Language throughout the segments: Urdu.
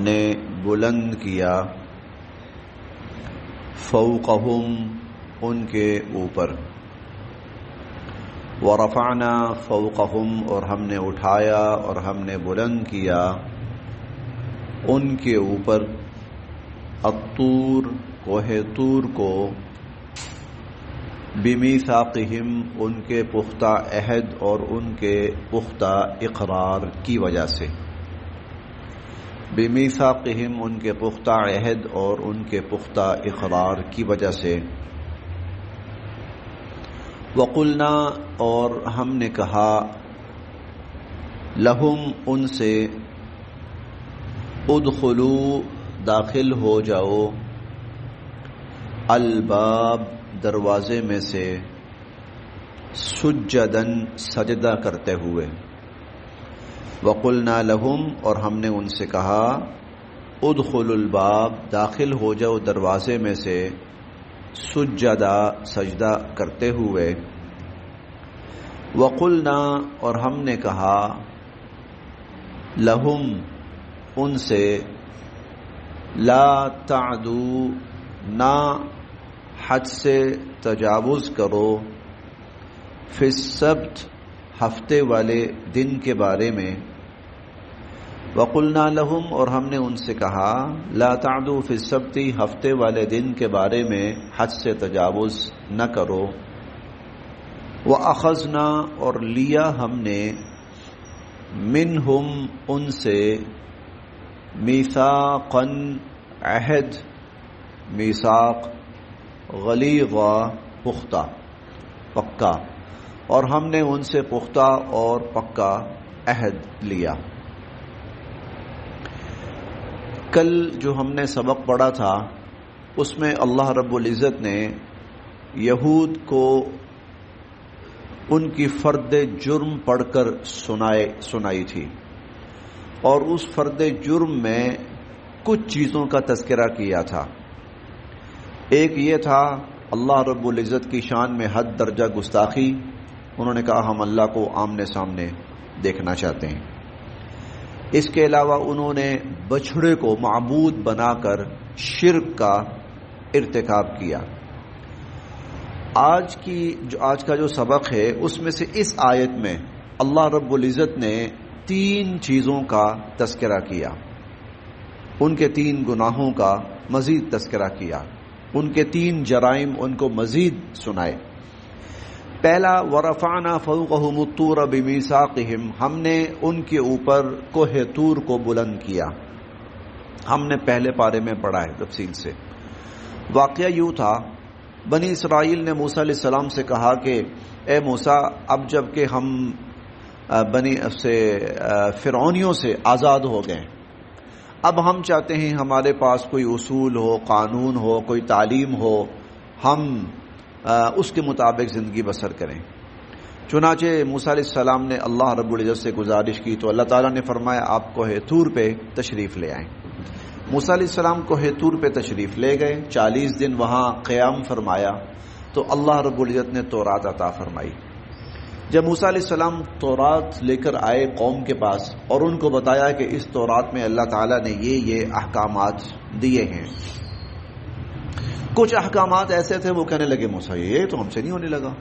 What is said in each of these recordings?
نے بلند کیا فوقہم ان کے اوپر، ورفعنا فوقہم اور ہم نے اٹھایا اور ہم نے بلند کیا ان کے اوپر الطور کوہ طور کو، بمیثاقہم ان کے پختہ عہد اور ان کے پختہ اقرار کی وجہ سے، بمیثاقہم ان کے پختہ عہد اور ان کے پختہ اقرار کی وجہ سے، وقلنا اور ہم نے کہا لہم ان سے، ادخلوا داخل ہو جاؤ، الباب دروازے میں سے، سجدن سجدہ کرتے ہوئے، وقلنا لہم اور ہم نے ان سے کہا ادخلوا الباب داخل ہو جاؤ دروازے میں سے، سجدہ سجدہ کرتے ہوئے، وقلنا اور ہم نے کہا لہم ان سے، لا تعدوا نہ حد سے تجاوز کرو، فی السبت ہفتے والے دن کے بارے میں، وقلنا لہم اور ہم نے ان سے کہا لا تعدوا فی السبت ہفتے والے دن کے بارے میں حد سے تجاوز نہ کرو، وَأَخَذْنَا اور لیا ہم نے، منہم ان سے، میثاقاً عہد، میثاق غلیظا پختہ پکا، اور ہم نے ان سے پختہ اور پکا عہد لیا۔ کل جو ہم نے سبق پڑھا تھا اس میں اللہ رب العزت نے یہود کو ان کی فرد جرم پڑھ کر سنائی تھی، اور اس فرد جرم میں کچھ چیزوں کا تذکرہ کیا تھا۔ ایک یہ تھا اللہ رب العزت کی شان میں حد درجہ گستاخی، انہوں نے کہا ہم اللہ کو آمنے سامنے دیکھنا چاہتے ہیں۔ اس کے علاوہ انہوں نے بچھڑے کو معبود بنا کر شرک کا ارتکاب کیا۔ آج کا جو سبق ہے اس میں سے اس آیت میں اللہ رب العزت نے 3 چیزوں کا تذکرہ کیا، ان کے 3 گناہوں کا مزید تذکرہ کیا، ان کے 3 جرائم ان کو مزید سنائے۔ پہلا، ورفعنا فوقہم الطور بمیثاقہم، ہم نے ان کے اوپر کوہ طور کو بلند کیا۔ ہم نے پہلے پارے میں پڑھا ہے تفصیل سے۔ واقعہ یوں تھا، بنی اسرائیل نے موسیٰ علیہ السلام سے کہا کہ اے موسیٰ، اب جب کہ ہم فرعونیوں سے آزاد ہو گئے، اب ہم چاہتے ہیں ہمارے پاس کوئی اصول ہو، قانون ہو، کوئی تعلیم ہو، ہم اس کے مطابق زندگی بسر کریں۔ چنانچہ موسیٰ علیہ السلام نے اللہ رب العزت سے گزارش کی تو اللہ تعالیٰ نے فرمایا آپ کوہ طور پہ تشریف لے آئیں۔ موسیٰ علیہ السلام کوہ طور پہ تشریف لے گئے، 40 دن وہاں قیام فرمایا تو اللہ رب العزت نے تورات عطا فرمائی۔ جب موسیٰ علیہ السلام تورات لے کر آئے قوم کے پاس اور ان کو بتایا کہ اس تورات میں اللہ تعالیٰ نے یہ احکامات دیے ہیں، کچھ احکامات ایسے تھے وہ کہنے لگے موسیٰ یہ تو ہم سے نہیں ہونے لگا،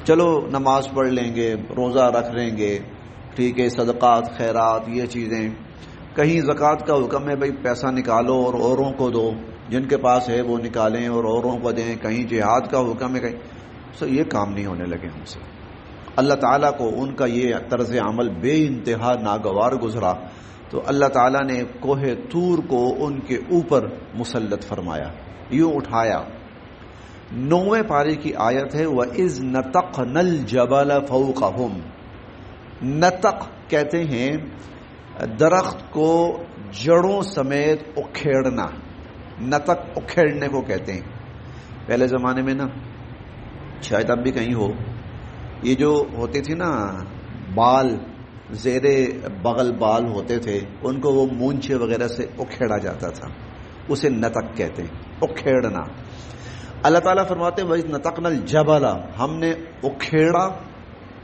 چلو نماز پڑھ لیں گے، روزہ رکھ لیں گے، ٹھیک ہے، صدقات خیرات یہ چیزیں، کہیں زکوٰۃ کا حکم ہے بھائی پیسہ نکالو اور اوروں کو دو، جن کے پاس ہے وہ نکالیں اور اوروں کو دیں، کہیں جہاد کا حکم ہے، کہیں یہ کام نہیں ہونے لگے ہم سے۔ اللہ تعالیٰ کو ان کا یہ طرز عمل بے انتہا ناگوار گزرا تو اللہ تعالیٰ نے کوہ طور کو ان کے اوپر مسلط فرمایا، یوں اٹھایا۔ 9ویں پارے کی آیت ہے وَإِذْ نَتَقْنَا الْجَبَلَ فَوْقَهُمْ۔ نتق کہتے ہیں درخت کو جڑوں سمیت اکھیڑنا، نتق اکھیڑنے کو کہتے ہیں۔ پہلے زمانے میں نا، شاید اب بھی کہیں ہو، یہ جو ہوتے تھے نا بال، زیر بغل بال ہوتے تھے، ان کو وہ مونچھے وغیرہ سے اکھیڑا جاتا تھا، اسے نتق کہتے ہیں، اکھیڑنا۔ اللہ تعالیٰ فرماتے ہیں وَإِذْ نَتَقْنَا الْجَبَلَ، ہم نے اکھیڑا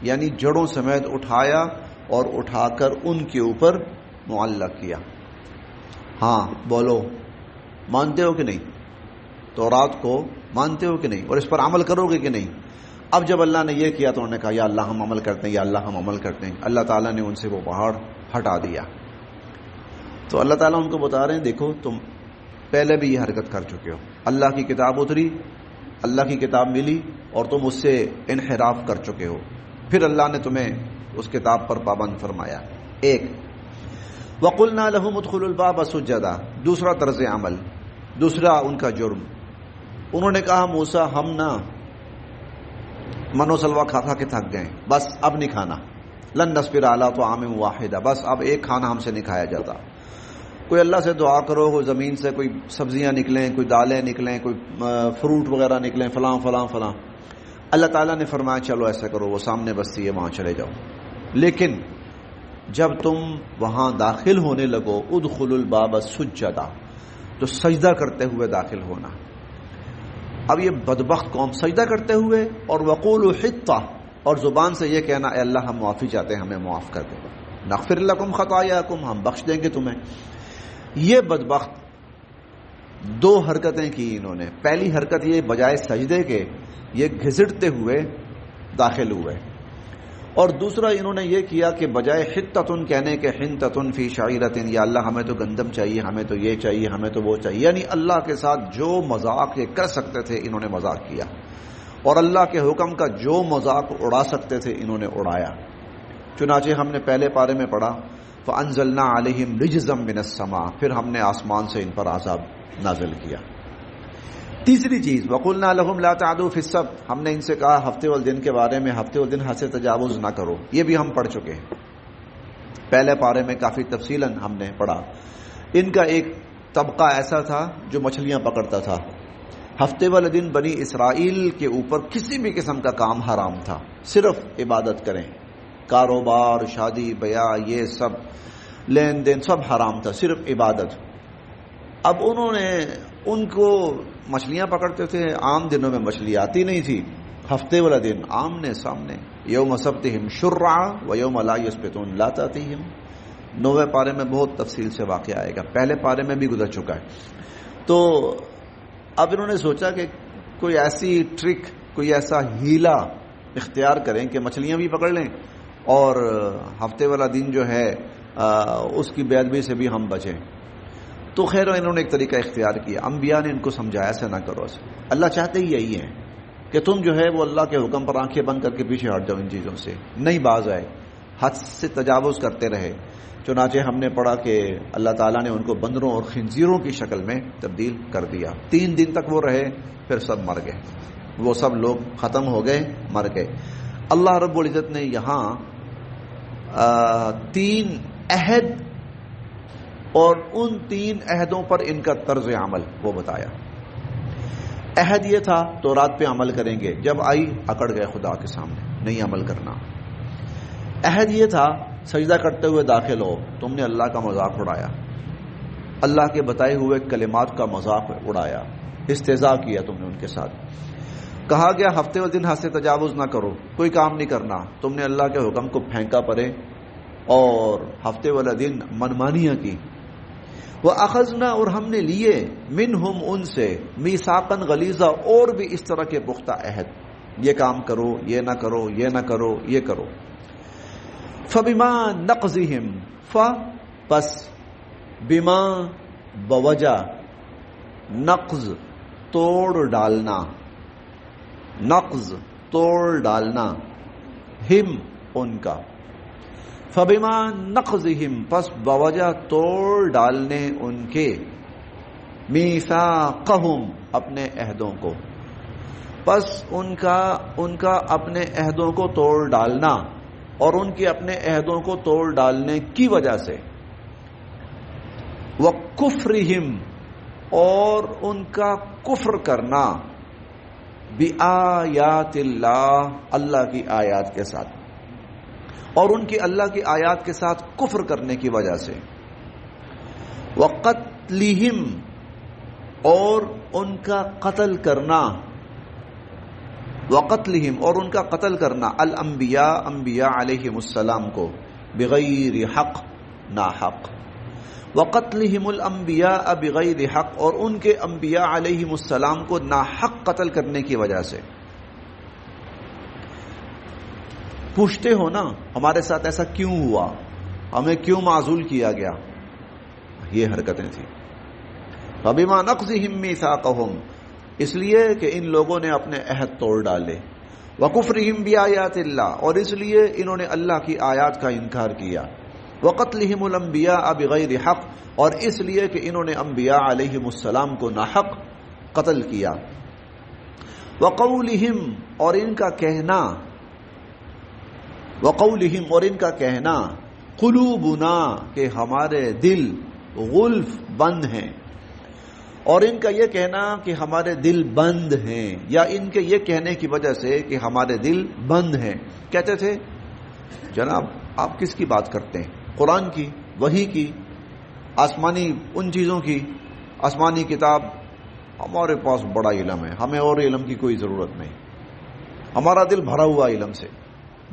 یعنی جڑوں سمیت اٹھایا اور اٹھا کر ان کے اوپر معلق کیا۔ ہاں بولو، مانتے ہو کہ نہیں؟ تورات کو مانتے ہو کہ نہیں؟ اور اس پر عمل کرو گے کہ نہیں؟ اب جب اللہ نے یہ کیا تو انہوں نے کہا یا اللہ ہم عمل کرتے ہیں، یا اللہ ہم عمل کرتے ہیں. اللہ تعالیٰ نے ان سے وہ پہاڑ ہٹا دیا. تو اللہ تعالیٰ ان کو بتا رہے ہیں دیکھو تم پہلے بھی یہ حرکت کر چکے ہو، اللہ کی کتاب اتری، اللہ کی کتاب ملی اور تم اس سے انحراف کر چکے ہو، پھر اللہ نے تمہیں اس کتاب پر پابند فرمایا. ایک وَقُلْنَا لَهُمُ ادْخُلُوا الْبَابَ سُجَّدًا، دوسرا طرز عمل، دوسرا ان کا جرم. انہوں نے کہا موسیٰ ہم نا منو سلوا کھا کھا کے تھک گئے، بس اب نہیں کھانا. لن نصبر علی طعام واحد، بس اب ایک کھانا ہم سے نہیں کھایا جاتا. کوئی اللہ سے دعا کرو، کوئی زمین سے کوئی سبزیاں نکلیں، کوئی دالیں نکلیں، کوئی فروٹ وغیرہ نکلیں، فلاں فلاں فلاں. اللہ تعالیٰ نے فرمایا چلو ایسا کرو، وہ سامنے بستی ہے وہاں چلے جاؤ، لیکن جب تم وہاں داخل ہونے لگو ادخلوا الباب سجدا، تو سجدہ کرتے ہوئے داخل ہونا. اب یہ بدبخت قوم سجدہ کرتے ہوئے اور وقولوا حطہ، اور زبان سے یہ کہنا اے اللہ ہم معافی چاہتے ہیں، ہمیں معاف کر دو، نغفر لکم خطایاکم، ہم بخش دیں گے تمہیں. یہ بدبخت دو حرکتیں کی انہوں نے. پہلی حرکت یہ بجائے سجدے کے یہ گھسٹتے ہوئے داخل ہوئے، اور دوسرا انہوں نے یہ کیا کہ بجائے حطتن کہنے کے حنتتن فی شعیرتن، یا اللہ ہمیں تو گندم چاہیے، ہمیں تو یہ چاہیے، ہمیں تو وہ چاہیے. یعنی اللہ کے ساتھ جو مذاق یہ کر سکتے تھے انہوں نے مذاق کیا، اور اللہ کے حکم کا جو مذاق اڑا سکتے تھے انہوں نے اڑایا. چنانچہ ہم نے پہلے پارے میں پڑھا فَأَنزَلْنَا عَلَيْهِمْ رِجْزًا مِّنَ السَّمَاءِ، پھر ہم نے آسمان سے ان پر عذاب نازل کیا. تیسری چیز وَقُلْنَا لَهُمْ لَا تَعْدُوا فِي السَّبْتِ، ہم نے ان سے کہا ہفتے والدن کے بارے میں ہفتے والدن حد سے تجاوز نہ کرو. یہ بھی ہم پڑھ چکے ہیں، پہلے پارے میں کافی تفصیلاً ہم نے پڑھا. ان کا ایک طبقہ ایسا تھا جو مچھلیاں پکڑتا تھا. ہفتے والے دن بنی اسرائیل کے اوپر کسی بھی قسم کا کام حرام تھا، صرف عبادت کریں، کاروبار، شادی بیاہ، یہ سب لین دین سب حرام تھا، صرف عبادت. اب انہوں نے ان کو مچھلیاں پکڑتے تھے، عام دنوں میں مچھلی آتی نہیں تھی، ہفتے والا دن آمنے سامنے، یوم سبتہم شرعا و یوم لا یسبتون لا تاتیہم. 9ویں پارے میں بہت تفصیل سے واقعہ آئے گا، پہلے پارے میں بھی گزر چکا ہے. تو اب انہوں نے سوچا کہ کوئی ایسی ٹرک، کوئی ایسا ہیلا اختیار کریں کہ مچھلیاں بھی پکڑ لیں اور ہفتے والا دن جو ہے اس کی بے ادبی سے بھی ہم بچیں. تو خیر انہوں نے ایک طریقہ اختیار کیا. انبیاء نے ان کو سمجھایا ایسا نہ کرو، اللہ چاہتے ہی یہی ہے کہ تم جو ہے وہ اللہ کے حکم پر آنکھیں بند کر کے پیچھے ہٹ جاؤ، ان چیزوں سے نہیں باز آئے، حد سے تجاوز کرتے رہے. چنانچہ ہم نے پڑھا کہ اللہ تعالیٰ نے ان کو بندروں اور خنزیروں کی شکل میں تبدیل کر دیا. 3 دن تک وہ رہے، پھر سب مر گئے، وہ سب لوگ ختم ہو گئے، مر گئے. اللہ رب العزت نے یہاں 3 عہد اور ان 3 عہدوں پر ان کا طرز عمل وہ بتایا. عہد یہ تھا تورات پہ عمل کریں گے، جب آئی اکڑ گئے خدا کے سامنے، نہیں عمل کرنا. عہد یہ تھا سجدہ کرتے ہوئے داخل ہو، تم نے اللہ کا مذاق اڑایا، اللہ کے بتائے ہوئے کلمات کا مذاق اڑایا، استہزاء کیا تم نے ان کے ساتھ. کہا گیا ہفتے والدن حد سے تجاوز نہ کرو، کوئی کام نہیں کرنا، تم نے اللہ کے حکم کو پھینکا پڑے اور ہفتے والا دن منمانیاں کی. وَأَخَذْنَا، اور ہم نے لیے منہم ان سے میثاقاً غلیظا، اور بھی اس طرح کے پختہ عہد، یہ کام کرو، یہ نہ کرو، یہ نہ کرو، یہ کرو. فَبِمَا نَقْضِهِمْ، پس بما بوجہ، نقض توڑ ڈالنا، نقض توڑ ڈالنا، ہم ان کا، فبما نقضہم، پس بوجہ توڑ ڈالنے ان کے، میثاقہم، اپنے عہدوں کو، پس ان کا اپنے عہدوں کو توڑ ڈالنا، اور ان کے اپنے عہدوں کو توڑ ڈالنے کی وجہ سے، وَكُفْرِهِمْ، اور ان کا کفر کرنا، بِآیاتِ اللہ، اللہ کی آیات کے ساتھ، اور ان کی اللہ کی آیات کے ساتھ کفر کرنے کی وجہ سے، وَقَتْلِهِمْ، اور ان کا قتل کرنا، وَقَتْلِهِمْ، اور ان کا قتل کرنا، الانبیاء، انبیاء علیہم السلام کو، بغیر حق، ناحق، وقتلہم الانبیاء بغیر حق، اور ان کے انبیاء علیہم السلام کو ناحق قتل کرنے کی وجہ سے. پوچھتے ہو نا ہمارے ساتھ ایسا کیوں ہوا، ہمیں کیوں معزول کیا گیا؟ یہ حرکتیں تھیں. فبما نقضہم میثاقہم، اس لیے کہ ان لوگوں نے اپنے عہد توڑ ڈالے. وکفرہم بآیات اللہ، اور اس لیے انہوں نے اللہ کی آیات کا انکار کیا. وقتلہم الانبیاء بغیر حق، اور اس لیے کہ انہوں نے انبیاء علیہم السلام کو ناحق قتل کیا. وقولہم، اور ان کا کہنا، وقولہم، اور ان کا کہنا، قلوبنا، کہ ہمارے دل غلف بند ہیں، اور ان کا یہ کہنا کہ ہمارے دل بند ہیں، یا ان کے یہ کہنے کی وجہ سے کہ ہمارے دل بند ہیں. کہتے تھے جناب آپ کس کی بات کرتے ہیں؟ قرآن کی، وحی کی، آسمانی ان چیزوں کی، آسمانی کتاب. ہمارے پاس بڑا علم ہے، ہمیں اور علم کی کوئی ضرورت نہیں، ہمارا دل بھرا ہوا علم سے،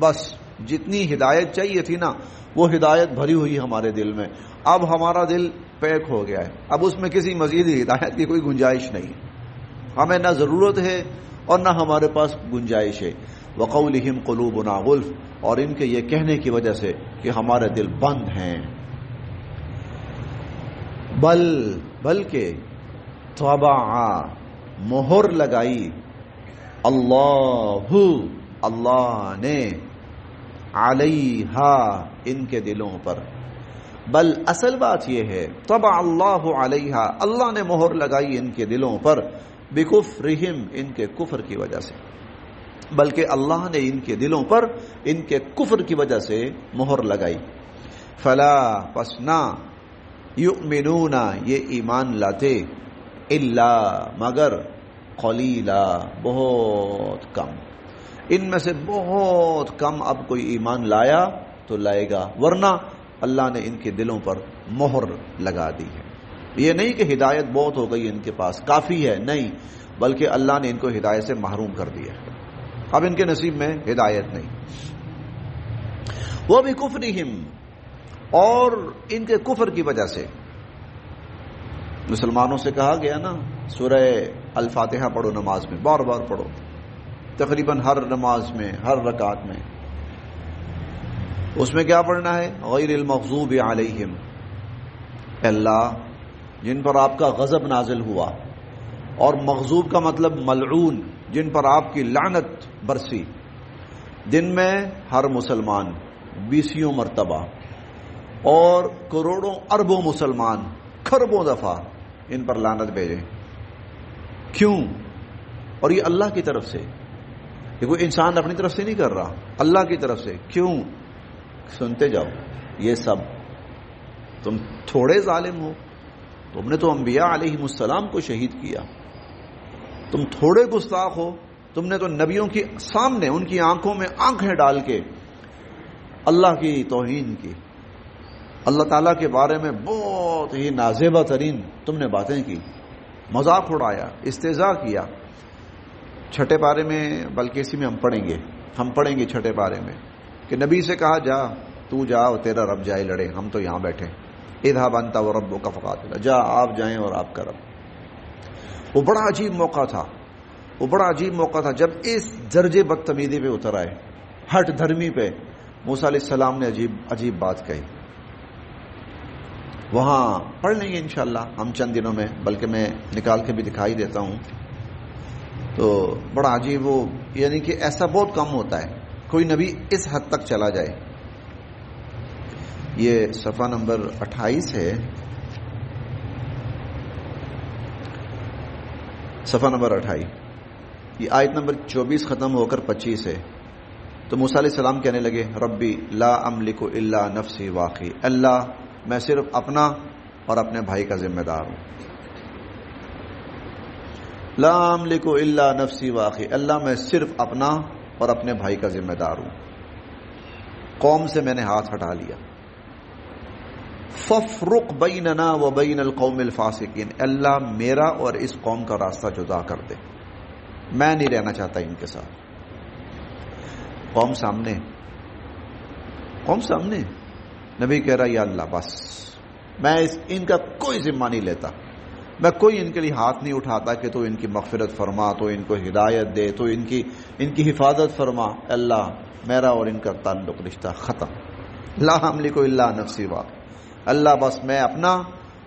بس جتنی ہدایت چاہیے تھی نا وہ ہدایت بھری ہوئی ہمارے دل میں. اب ہمارا دل پیک ہو گیا ہے، اب اس میں کسی مزید ہدایت کی کوئی گنجائش نہیں، ہمیں نہ ضرورت ہے اور نہ ہمارے پاس گنجائش ہے. وقولہم قلوبنا غلف، اور ان کے یہ کہنے کی وجہ سے کہ ہمارے دل بند ہیں. بلکہ طبع، مہر لگائی، اللہ نے، علیہا، ان کے دلوں پر. بل اصل بات یہ ہے طبع اللہ علیہا، اللہ نے مہر لگائی ان کے دلوں پر، بکفرہم، ان کے کفر کی وجہ سے. بلکہ اللہ نے ان کے دلوں پر ان کے کفر کی وجہ سے مہر لگائی. فلا، پس نہ، یؤمنون، یہ ایمان لاتے، الا، مگر، قلیلا، بہت کم. ان میں سے بہت کم اب کوئی ایمان لایا تو لائے گا، ورنہ اللہ نے ان کے دلوں پر مہر لگا دی ہے. یہ نہیں کہ ہدایت بہت ہو گئی ان کے پاس، کافی ہے، نہیں، بلکہ اللہ نے ان کو ہدایت سے محروم کر دیا ہے، اب ان کے نصیب میں ہدایت نہیں. وہ بھی کفرہم، اور ان کے کفر کی وجہ سے. مسلمانوں سے کہا گیا نا سورہ الفاتحہ پڑھو نماز میں، بار بار پڑھو، تقریباً ہر نماز میں، ہر رکعت میں. اس میں کیا پڑھنا ہے؟ غیر المغضوب علیہم، اللہ جن پر آپ کا غضب نازل ہوا، اور مغضوب کا مطلب ملعون، جن پر آپ کی لعنت برسی. دن میں ہر مسلمان 20 مرتبہ، اور کروڑوں اربوں مسلمان کھربوں دفعہ ان پر لعنت بھیجیں. کیوں؟ اور یہ اللہ کی طرف سے، یہ کوئی انسان اپنی طرف سے نہیں کر رہا، اللہ کی طرف سے. کیوں؟ سنتے جاؤ. یہ سب تم تھوڑے ظالم ہو، تم نے تو انبیاء علیہم السلام کو شہید کیا. تم تھوڑے گستاخ ہو، تم نے تو نبیوں کی سامنے ان کی آنکھوں میں آنکھیں ڈال کے اللہ کی توہین کی، اللہ تعالیٰ کے بارے میں بہت ہی نازیبہ ترین تم نے باتیں کی، مذاق اڑایا، استہزاء کیا. چھٹے پارے میں، بلکہ اسی میں ہم پڑھیں گے چھٹے پارے میں کہ نبی سے کہا جا، تو جا اور تیرا رب جائے لڑے، ہم تو یہاں بیٹھے. اذهب انت وربك فقاتلا، جا آپ جائیں اور آپ کا رب. وہ بڑا عجیب موقع تھا، وہ بڑا عجیب موقع تھا جب اس درجے بدتمیزی پہ اتر آئے، ہٹ دھرمی پہ. موسیٰ علیہ السلام نے عجیب بات کہی. وہاں پڑھ لیں گے انشاءاللہ ہم چند دنوں میں، بلکہ میں نکال کے بھی دکھائی دیتا ہوں. تو بڑا عجیب، وہ یعنی کہ ایسا بہت کم ہوتا ہے کوئی نبی اس حد تک چلا جائے. یہ صفحہ نمبر 28 ہے، صفحہ نمبر 28، یہ آیت نمبر 24 ختم ہو کر 25 ہے. تو موسیٰ علیہ السلام کہنے لگے ربی لا املک الا نفسی واخی، اللہ میں صرف اپنا اور اپنے بھائی کا ذمہ دار ہوں. لا املک الا نفسی واخی، اللہ میں صرف اپنا اور اپنے بھائی کا ذمہ دار ہوں، قوم سے میں نے ہاتھ ہٹا لیا. ففرق بیننا وبین القوم الفاسقین، اللہ میرا اور اس قوم کا راستہ جدا کر دے، میں نہیں رہنا چاہتا ان کے ساتھ. قوم سامنے، نبی کہہ رہا یا اللہ بس میں ان کا کوئی ذمہ نہیں لیتا، میں کوئی ان کے لیے ہاتھ نہیں اٹھاتا کہ تو ان کی مغفرت فرما، تو ان کو ہدایت دے، تو ان کی حفاظت فرما۔ اللہ میرا اور ان کا تعلق رشتہ ختم، لا املک الا نفسی وا، اللہ بس میں اپنا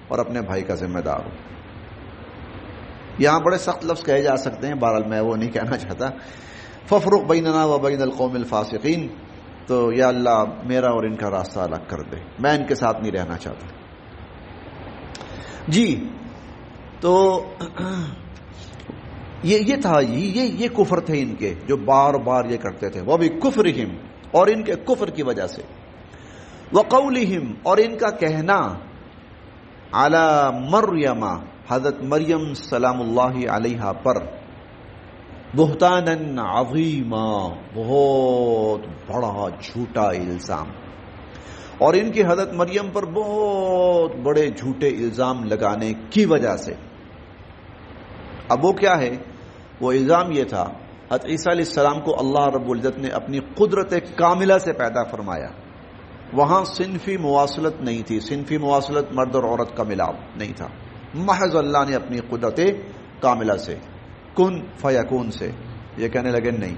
اور اپنے بھائی کا ذمہ دار ہوں۔ یہاں بڑے سخت لفظ کہے جا سکتے ہیں، بہرحال میں وہ نہیں کہنا چاہتا۔ ففرق بیننا و بین القوم الفاسقین، تو یا اللہ میرا اور ان کا راستہ الگ کر دے، میں ان کے ساتھ نہیں رہنا چاہتا۔ جی تو یہ تھا، یہ کفر تھے ان کے جو بار بار یہ کرتے تھے۔ وہ بھی کفرہم، اور ان کے کفر کی وجہ سے، وقولہم، اور ان کا کہنا، علی مریم، حضرت مریم سلام اللہ علیہا پر، بہتانا عظیما، بہت بڑا جھوٹا الزام، اور ان کی حضرت مریم پر بہت بڑے جھوٹے الزام لگانے کی وجہ سے۔ اب وہ کیا ہے؟ وہ الزام یہ تھا، حضرت عیسیٰ علیہ السلام کو اللہ رب العزت نے اپنی قدرت کاملہ سے پیدا فرمایا، وہاں صنفی مواصلت نہیں تھی، صنفی مواصلت مرد اور عورت کا ملاپ نہیں تھا، محض اللہ نے اپنی قدرت کاملہ سے، کن فیکون سے یہ کہنے لگے نہیں،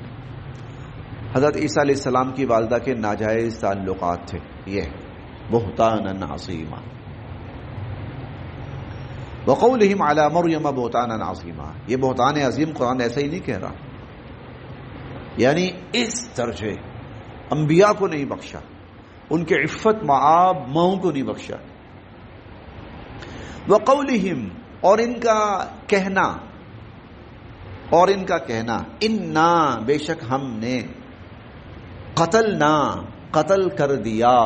حضرت عیسیٰ علیہ السلام کی والدہ کے ناجائز تعلقات تھے، یہ بہتانا عظیما، وقولہم علی مریم بہتانا عظیما، یہ بہتان عظیم قرآن ایسا ہی نہیں کہہ رہا، یعنی اس درجے انبیاء کو نہیں بخشا، ان کے عفت معاب ماؤں کو نہیں بخشا۔ وقولہم، اور ان کا کہنا، انا، بے شک ہم نے، قتل کر دیا،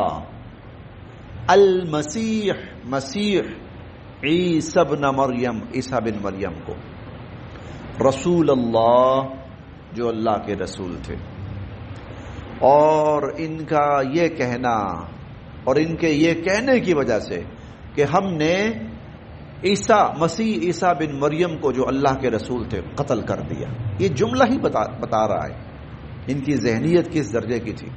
المسیح، مسیح، عیسی ابن مریم، عیسیٰ بن مریم کو، رسول اللہ، جو اللہ کے رسول تھے۔ اور ان کا یہ کہنا، اور ان کے یہ کہنے کی وجہ سے کہ ہم نے مسیح عیسیٰ بن مریم کو جو اللہ کے رسول تھے قتل کر دیا، یہ جملہ ہی بتا رہا ہے ان کی ذہنیت کس درجے کی تھی،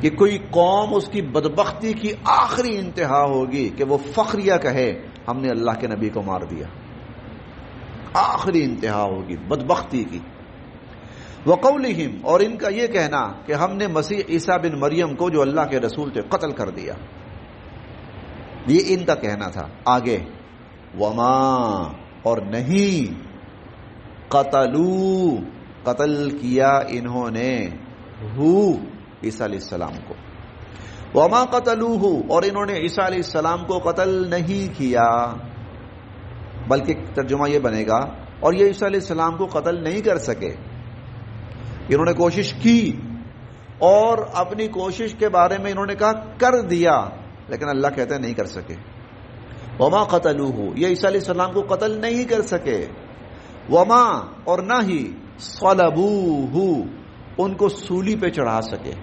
کہ کوئی قوم اس کی بدبختی کی آخری انتہا ہوگی کہ وہ فخریہ کہے ہم نے اللہ کے نبی کو مار دیا، آخری انتہا ہوگی بدبختی کی۔ وقولہم، اور ان کا یہ کہنا کہ ہم نے مسیح عیسیٰ بن مریم کو جو اللہ کے رسول تھے قتل کر دیا، یہ ان کا کہنا تھا۔ آگے، وما، اور نہیں، قتل کیا انہوں نے، عیسیٰ علیہ السلام کو، وما قتلوہ، اور انہوں نے عیسیٰ علیہ السلام کو قتل نہیں کیا، بلکہ ترجمہ یہ بنے گا، اور یہ عیسیٰ علیہ السلام کو قتل نہیں کر سکے، انہوں نے کوشش کی، اور اپنی کوشش کے بارے میں انہوں نے کہا کر دیا، لیکن اللہ کہتے ہیں نہیں کر سکے۔ وما قتلوہ، یہ عیسیٰ علیہ السلام کو قتل نہیں کر سکے، وما، اور نہ ہی، صلبوہ، ان کو سولی پہ چڑھا سکے،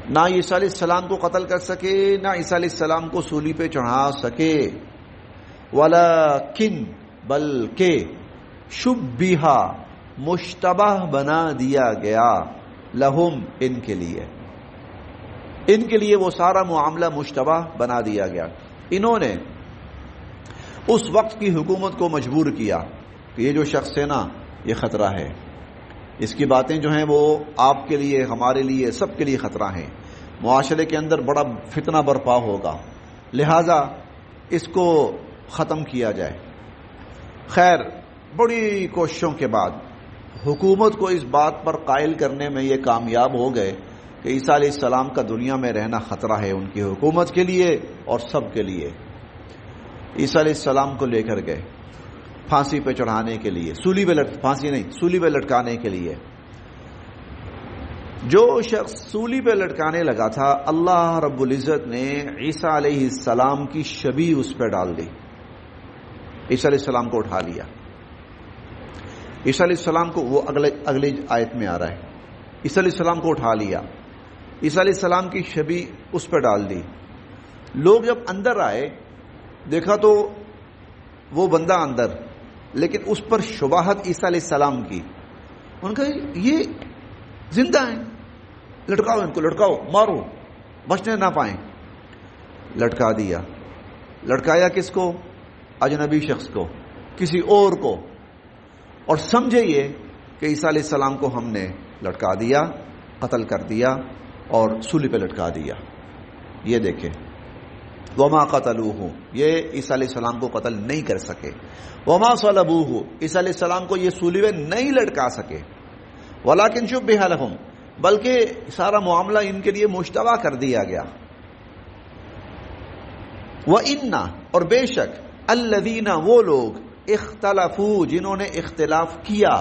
نہ عیسیٰ علیہ السلام کو قتل کر سکے، نہ عیسیٰ علیہ السلام کو سولی پہ چڑھا سکے، ولیکن، بلکہ، شبیہا، مشتبہ بنا دیا گیا، لہم، ان کے لیے وہ سارا معاملہ مشتبہ بنا دیا گیا۔ انہوں نے اس وقت کی حکومت کو مجبور کیا کہ یہ جو شخص ہے نا یہ خطرہ ہے، اس کی باتیں جو ہیں وہ آپ کے لیے، ہمارے لیے، سب کے لیے خطرہ ہیں، معاشرے کے اندر بڑا فتنہ برپا ہوگا، لہذا اس کو ختم کیا جائے۔ خیر، بڑی کوششوں کے بعد حکومت کو اس بات پر قائل کرنے میں یہ کامیاب ہو گئے کہ عیسیٰ علیہ السلام کا دنیا میں رہنا خطرہ ہے ان کی حکومت کے لیے اور سب کے لیے۔ عیسیٰ علیہ السلام کو لے کر گئے پھانسی پہ چڑھانے کے لیے، سولی پہ لٹکانے کے لیے۔ جو شخص سولی پہ لٹکانے لگا تھا، اللہ رب العزت نے عیسیٰ علیہ السلام کی شبیہ اس پہ ڈال دی، عیسیٰ علیہ السلام کو اٹھا لیا۔ عیسیٰ علیہ السلام کو، وہ اگلی آیت میں آ رہا ہے، عیسیٰ علیہ السلام کو اٹھا لیا، عیسیٰ علیہ السلام کی شبیہ اس پہ ڈال دی۔ لوگ جب اندر آئے دیکھا تو وہ بندہ اندر، لیکن اس پر شباہت عیسیٰ علیہ السلام کی، ان کا یہ زندہ ہیں، لٹکاؤ ان کو، لٹکاؤ، مارو، بچنے نہ پائیں۔ لٹکا دیا. لٹکایا کس کو؟ اجنبی شخص کو, کسی اور کو. اور سمجھے یہ کہ عیسیٰ علیہ السلام کو ہم نے لٹکا دیا, قتل کر دیا اور سولی پہ لٹکا دیا. یہ دیکھیں, وما قتلوہ, یہ عیسیٰ علیہ السلام کو قتل نہیں کر سکے. وما صلبوہ, عیسیٰ علیہ السلام کو یہ سولی پہ نہیں لٹکا سکے. ولکن شبہ لہم, بلکہ سارا معاملہ ان کے لیے مشتبہ کر دیا گیا. وَإِنَّ, اور بے شک, الذین, وہ لوگ, اختلفوا, جنہوں نے اختلاف کیا,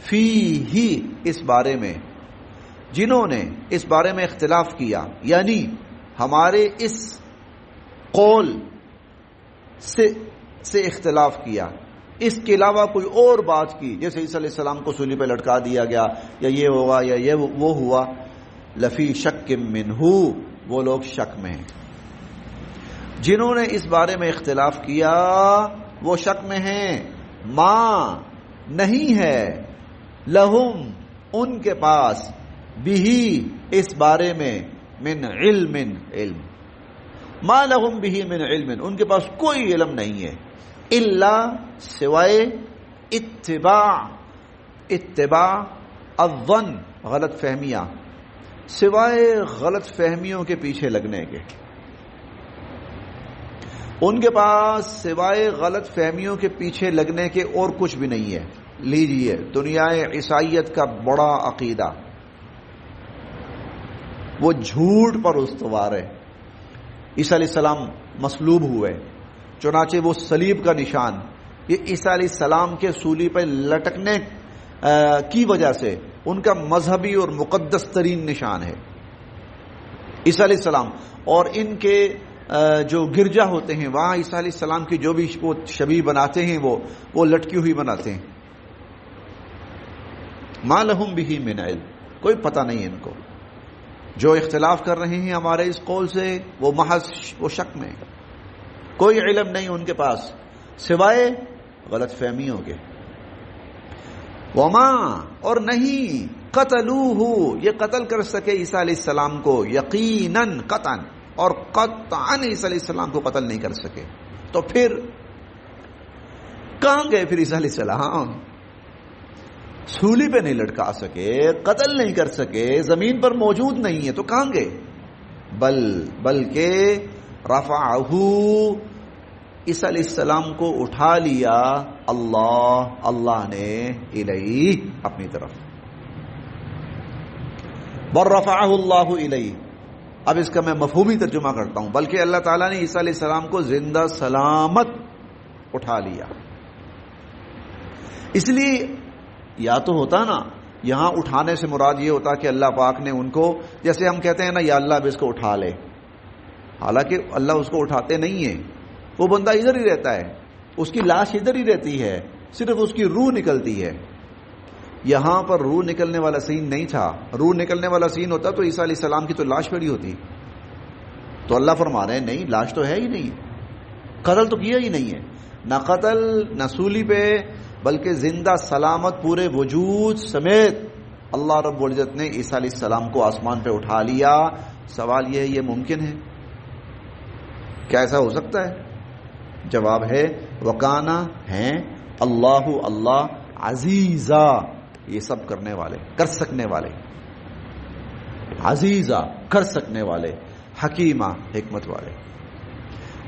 فیہ, اس بارے میں, جنہوں نے اس بارے میں اختلاف کیا, یعنی ہمارے اس قول سے اختلاف کیا, اس کے علاوہ کوئی اور بات کی, جیسے عیسیٰ علیہ السلام کو سولی پہ لٹکا دیا گیا, یا یہ ہوگا یا یہ وہ ہوا, لفی شک منہ, وہ لوگ شک میں ہیں. جنہوں نے اس بارے میں اختلاف کیا وہ شک میں ہیں. ما, نہیں ہے, لہم, ان کے پاس, بھی, اس بارے میں, من علم, علم, ما لہم بھی من علم, ان کے پاس کوئی علم نہیں ہے, الا, سوائے, اتباع الظن, غلط فہمیاں, سوائے غلط فہمیوں کے پیچھے لگنے کے. ان کے پاس سوائے غلط فہمیوں کے پیچھے لگنے کے اور کچھ بھی نہیں ہے. لیجئے, دنیا عیسائیت کا بڑا عقیدہ, وہ جھوٹ پر استوار ہے. عیسیٰ علیہ السلام مصلوب ہوئے, چنانچہ وہ صلیب کا نشان, یہ عیسیٰ علیہ السلام کے سولی پر لٹکنے کی وجہ سے ان کا مذہبی اور مقدس ترین نشان ہے عیسیٰ علیہ السلام. اور ان کے جو گرجا ہوتے ہیں وہاں عیسیٰ علیہ السلام کی جو بھی وہ شبیہ بناتے ہیں وہ لٹکی ہوئی بناتے ہیں. ما لہم بہ من علم, کوئی پتہ نہیں ان کو. جو اختلاف کر رہے ہیں ہمارے اس قول سے وہ محض وہ شک میں, کوئی علم نہیں ان کے پاس سوائے غلط فہمیوں کے. وما, اور نہیں, قتلوہ, یہ قتل کر سکے عیسیٰ علیہ السلام کو, یقیناً, قطعاً, اور قطعاً عیسیٰ علیہ السلام کو قتل نہیں کر سکے. تو پھر کہاں گئے پھر عیسیٰ علیہ السلام؟ سولی پہ نہیں لٹکا سکے, قتل نہیں کر سکے, زمین پر موجود نہیں ہے, تو کہاں گئے؟ بلکہ رفعہ, عیسیٰ علیہ السلام کو اٹھا لیا اللہ نے, الیہ, اپنی طرف. بل رفعہ اللہ الیہ. اب اس کا میں مفہومی ترجمہ کرتا ہوں, بلکہ اللہ تعالیٰ نے عیسیٰ علیہ السلام کو زندہ سلامت اٹھا لیا. اس لیے یا تو ہوتا نا, یہاں اٹھانے سے مراد یہ ہوتا کہ اللہ پاک نے ان کو, جیسے ہم کہتے ہیں نا یا اللہ اب اس کو اٹھا لے, حالانکہ اللہ اس کو اٹھاتے نہیں ہیں, وہ بندہ ادھر ہی رہتا ہے, اس کی لاش ادھر ہی رہتی ہے, صرف اس کی روح نکلتی ہے. یہاں پر روح نکلنے والا سین نہیں تھا. روح نکلنے والا سین ہوتا تو عیسیٰ علیہ السلام کی تو لاش پڑی ہوتی. تو اللہ فرما رہے ہیں نہیں, لاش تو ہے ہی نہیں, قتل تو کیا ہی نہیں ہے, نہ قتل نہ سولی پہ, بلکہ زندہ سلامت پورے وجود سمیت اللہ رب العزت نے عیسیٰ علیہ السلام کو آسمان پہ اٹھا لیا. سوال یہ ہے, یہ ممکن ہے کیا ایسا ہو سکتا ہے؟ جواب ہے وکانا, ہیں, اللہ عزیزا, یہ سب کرنے والے, کر سکنے والے, عزیزا, کر سکنے والے, حکیمہ, حکمت والے.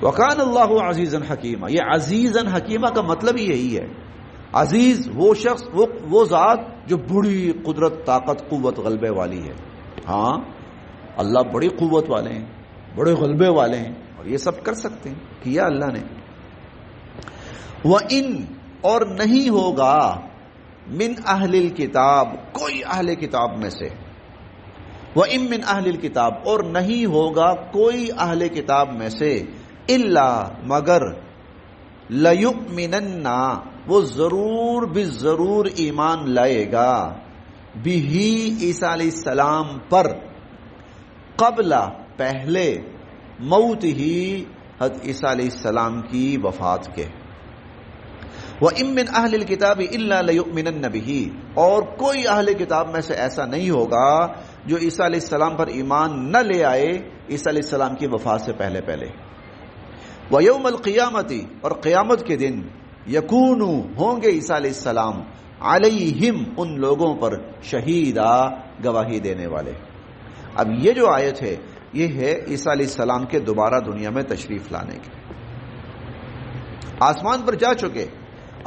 وکان اللہ عزیزا حکیمہ, یہ عزیزا حکیمہ کا مطلب ہی یہی ہے. عزیز وہ شخص, وہ ذات جو بڑی قدرت, طاقت, قوت, غلبے والی ہے. ہاں اللہ بڑی قوت والے ہیں, بڑے غلبے والے ہیں, اور یہ سب کر سکتے ہیں, کیا اللہ نے. وَإِن, اور نہیں ہوگا, من اہل الکتاب, کوئی اہل کتاب میں سے, وَإِن من اہل الکتاب, اور نہیں ہوگا کوئی اہل کتاب میں سے, الا, مگر, لَيُؤْمِنَنَّ, وہ ضرور بالضرور ایمان لائے گا, بِهِ, عیسیٰ علیہ السلام پر, قبل, پہلے, موت ہی, حضرت عیسیٰ علیہ السلام کی وفات کے. وَإِن مِّنْ أَهْلِ الْكِتَابِ إِلَّا لَيُؤْمِنَنَّ بِهِ, اور کوئی اہل کتاب میں سے ایسا نہیں ہوگا جو عیسیٰ علیہ السلام پر ایمان نہ لے آئے عیسیٰ علیہ السلام کی وفات سے پہلے پہلے. وَيَوْمَ الْقِيَامَةِ اور قیامت کے دن یکون ہوں گے عیسیٰ علیہ السلام علیہم ان لوگوں پر شہیدا گواہی دینے والے. اب یہ جو آیت ہے یہ ہے عیسیٰ علیہ السلام کے دوبارہ دنیا میں تشریف لانے کی. آسمان پر جا چکے،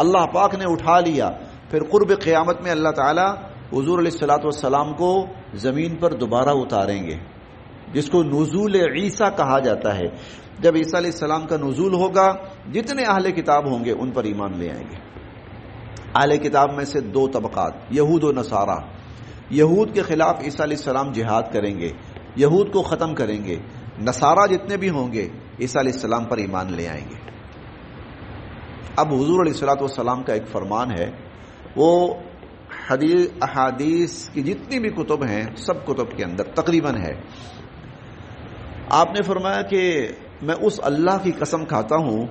اللہ پاک نے اٹھا لیا، پھر قرب قیامت میں اللہ تعالیٰ حضور علیہ الصلوۃ والسلام کو زمین پر دوبارہ اتاریں گے، جس کو نزول عیسیٰ کہا جاتا ہے. جب عیسیٰ علیہ السلام کا نزول ہوگا جتنے اہل کتاب ہوں گے ان پر ایمان لے آئیں گے. اہل کتاب میں سے دو طبقات، یہود و نصارہ. یہود کے خلاف عیسیٰ علیہ السلام جہاد کریں گے، یہود کو ختم کریں گے. نصارہ جتنے بھی ہوں گے عیسیٰ علیہ السلام پر ایمان لے آئیں گے. اب حضور علیہ الصلوۃ والسلام کا ایک فرمان ہے، وہ احادیث کی جتنی بھی کتب ہیں سب کتب کے اندر تقریباً ہے. آپ نے فرمایا کہ میں اس اللہ کی قسم کھاتا ہوں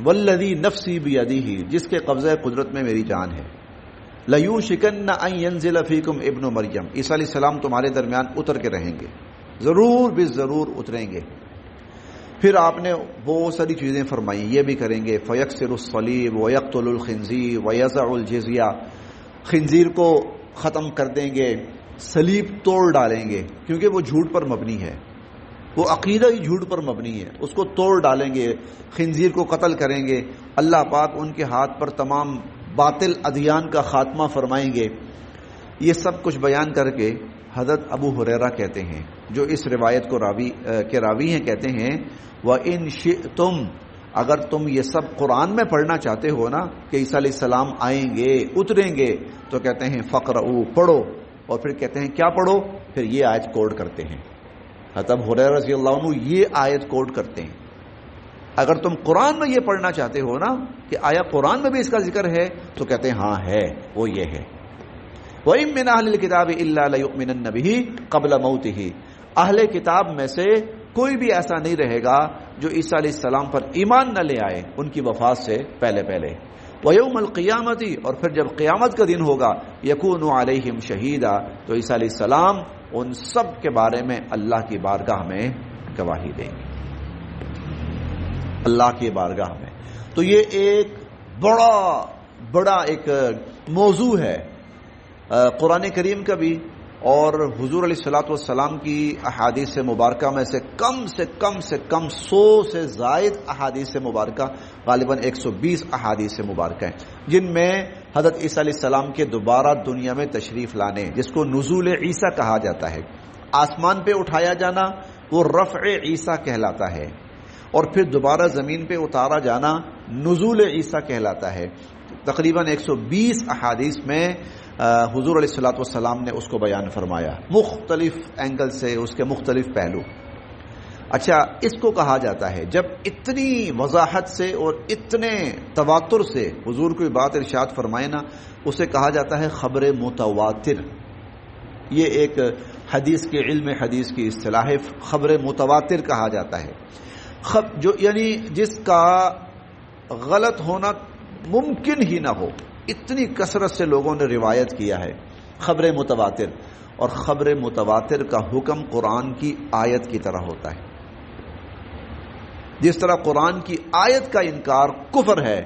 والذی نفسی بیدہ، جس کے قبضہ قدرت میں میری جان ہے، لیوشکن ان ینزل فیکم ابن مریم، عیسیٰ علیہ السلام تمہارے درمیان اتر کے رہیں گے، ضرور بھی ضرور اتریں گے. پھر آپ نے بہت ساری چیزیں فرمائی، یہ بھی کریں گے، فیکسر الصلیب ویقتل الخنزیر ویضع الجزیہ، خنزیر کو ختم کر دیں گے، صلیب توڑ ڈالیں گے، کیونکہ وہ جھوٹ پر مبنی ہے، وہ عقیدہ ہی جھوٹ پر مبنی ہے، اس کو توڑ ڈالیں گے، خنزیر کو قتل کریں گے. اللہ پاک ان کے ہاتھ پر تمام باطل ادیان کا خاتمہ فرمائیں گے. یہ سب کچھ بیان کر کے حضرت ابو ہریرہ کہتے ہیں، جو اس روایت کو راوی ہیں، کہتے ہیں وَإِن شِئْتُمْ، اگر تم یہ سب قرآن میں پڑھنا چاہتے ہو نا کہ عیسیٰ علیہ السلام آئیں گے اتریں گے، تو کہتے ہیں فقرؤ، پڑھو. اور پھر کہتے ہیں کیا پڑھو؟ پھر یہ آیت کوٹ کرتے ہیں. حضرت ابو ہریرہ رضی اللہ عنہ یہ آیت کوٹ کرتے ہیں. اگر تم قرآن میں یہ پڑھنا چاہتے ہو نا کہ آیا قرآن میں بھی اس کا ذکر ہے، تو کہتے ہیں ہاں ہے، وہ یہ ہے وَإِن مِّنْ أَهْلِ الْكِتَابِ إِلَّا لَيُؤْمِنَنَّ بِهِ قَبْلَ مَوْتِهِ، اہل کتاب میں سے کوئی بھی ایسا نہیں رہے گا جو عیسیٰ علیہ السلام پر ایمان نہ لے آئے ان کی وفات سے پہلے پہلے. وَيَوْمَ الْقِيَامَةِ اور پھر جب قیامت کا دن ہوگا يَكُونُ عَلَيْهِمْ شَهِيدًا، تو عیسیٰ علیہ السلام ان سب کے بارے میں اللہ کی بارگاہ میں گواہی دیں گے، اللہ کی بارگاہ میں. تو یہ ایک بڑا ایک موضوع ہے قرآن کریم کا بھی، اور حضور علیہ الصلوۃ والسلام کی احادیث مبارکہ میں سے کم سے کم 100 سے زائد احادیث مبارکہ، غالباً 120 احادیث مبارکہ ہیں، جن میں حضرت عیسیٰ علیہ السلام کے دوبارہ دنیا میں تشریف لانے، جس کو نزول عیسیٰ کہا جاتا ہے. آسمان پہ اٹھایا جانا وہ رفع عیسیٰ کہلاتا ہے، اور پھر دوبارہ زمین پہ اتارا جانا نزول عیسیٰ کہلاتا ہے. تقریباً 120 احادیث میں حضور علیہ الصلوۃ والسلام نے اس کو بیان فرمایا، مختلف اینگل سے، اس کے مختلف پہلو. اچھا، اس کو کہا جاتا ہے جب اتنی وضاحت سے اور اتنے تواتر سے حضور کوئی بات ارشاد فرمائے نا، اسے کہا جاتا ہے خبر متواتر. یہ ایک حدیث کے علم حدیث کی اصطلاح ہے، خبر متواتر کہا جاتا ہے. جو یعنی جس کا غلط ہونا ممکن ہی نہ ہو، اتنی کثرت سے لوگوں نے روایت کیا ہے، خبر متواتر. اور خبر متواتر کا حکم قرآن کی آیت کی طرح ہوتا ہے. جس طرح قرآن کی آیت کا انکار کفر ہے،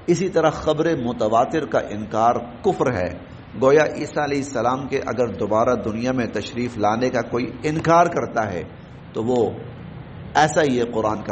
اسی طرح خبر متواتر کا انکار کفر ہے. گویا عیسیٰ علیہ السلام کے اگر دوبارہ دنیا میں تشریف لانے کا کوئی انکار کرتا ہے تو وہ ایسا ہی ہے قرآن کا